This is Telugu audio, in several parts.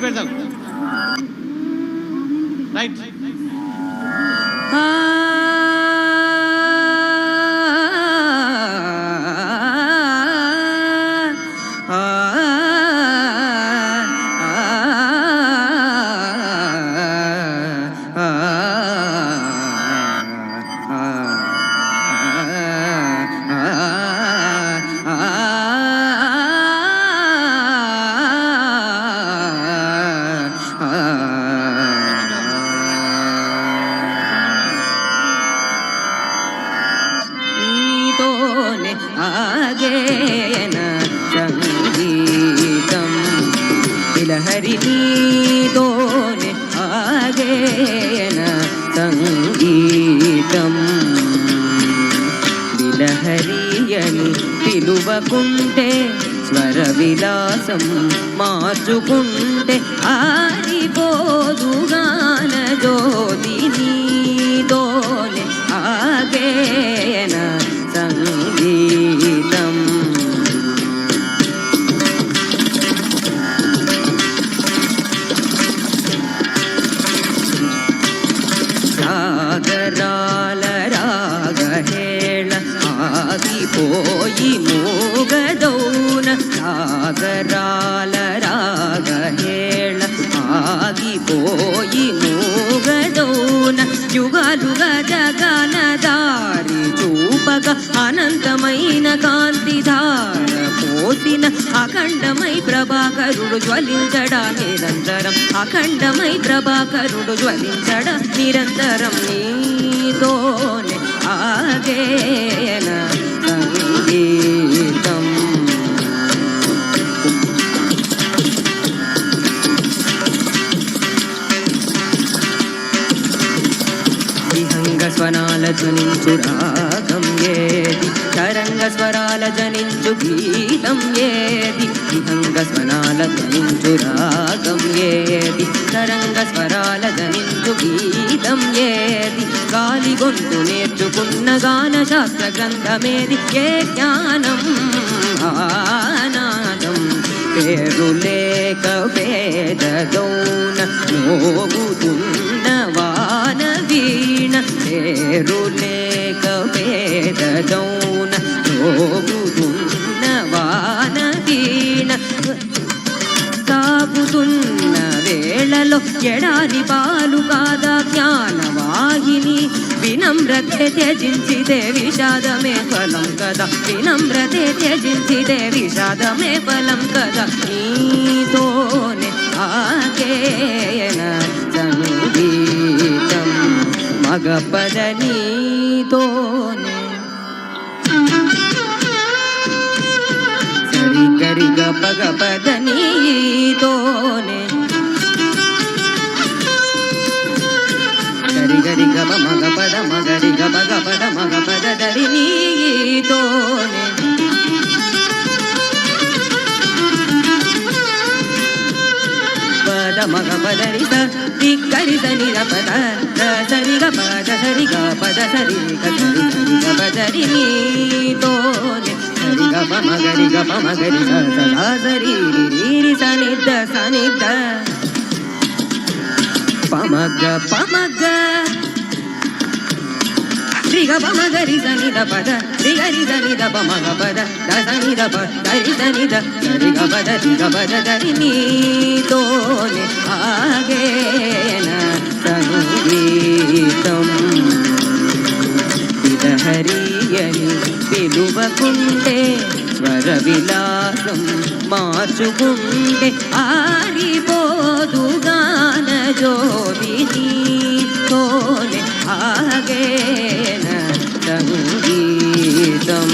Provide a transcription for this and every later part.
మళ్ళీ పెడతాం. రైట్. ఆగేన సంగీతం విలహరి నీతోనే ఆగేన సంగీతం విలహరియని పిలువకుంటే స్వర విలాసం మార్చుకుంటే ఆరిపోదు గాన జ్యోతి నీతోనే ఆగేన సంగీతం సాగరాల రాగహేళ ఆగిపోయి మూగదౌన సాగరాల రాగహేళ ఆగిపోయి మూగదౌన యుగాలుగా జగన దారి చూపగా అనంతమైన కాంతిధార పోసిన అఖండమై ప్రభాకరుడు జ్వలించడా నిరంతరం అఖండమై ప్రభాకరుడు జ్వలించడా నిరంతరం నీతోనే ఆగేన సంగీతం విహంగ స్వనాల ధ్వనించు రాగం ఏది తరంగ స్వరాల జనించు గీతం ఏది విహంగ స్వనాల ధ్వనించు రాగం ఏది తరంగ స్వరాల జనించు గీతం ఏది గాలి గొంతు నేర్చుకున్న గాన శాస్త్ర గ్రంథమేది ఏ జ్ఞానం ఆనాదం పేరు లేక వేదగౌన మోగుతున్న వాన వీణ పేరు లేక వేదగౌన మోగుతున్న వాన వీణ సాగుతున్న వేళలో ఎడారి పాలు కాదా జ్ఞానవాహిని వినమ్రతే త్యజించితే విషాదమే ఫలం కదా వినమ్రతే త్యజించితే విషాదమే ఫలం కదా నీతోనే ఆగేన సంగీతం మగపద నీతోనే సరి గరి గప గపద నీతోనే సరి గరి గప మగ పద మగరి గప గపద మగ పద దరి నీతోనే పద మగ పదరి సి గరి దని పద సరి గ పద సరి గ పద సరి గ సరి సరి గ పదరి నీతోనే సరి గ ప మగరి గ ప మగరి గ సదా సరి రి సనిద్ద సనిద్ద పమగ పమగ రిగ పమగరి సనిద పద రిగరి సనిద పమగ పద దసనిద పదరి సనిద సరి గ పద రిగ పద దరి నీతోనే ఆగేన సంగీతం విలహరియని పిలువకుంటే స్వర విలాసం మార్చుకుంటే ఆరిపోదు గాన జ్యోతి నీతోనే ఆగేన సంగీతం.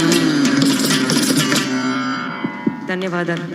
ధన్యవాదాలు.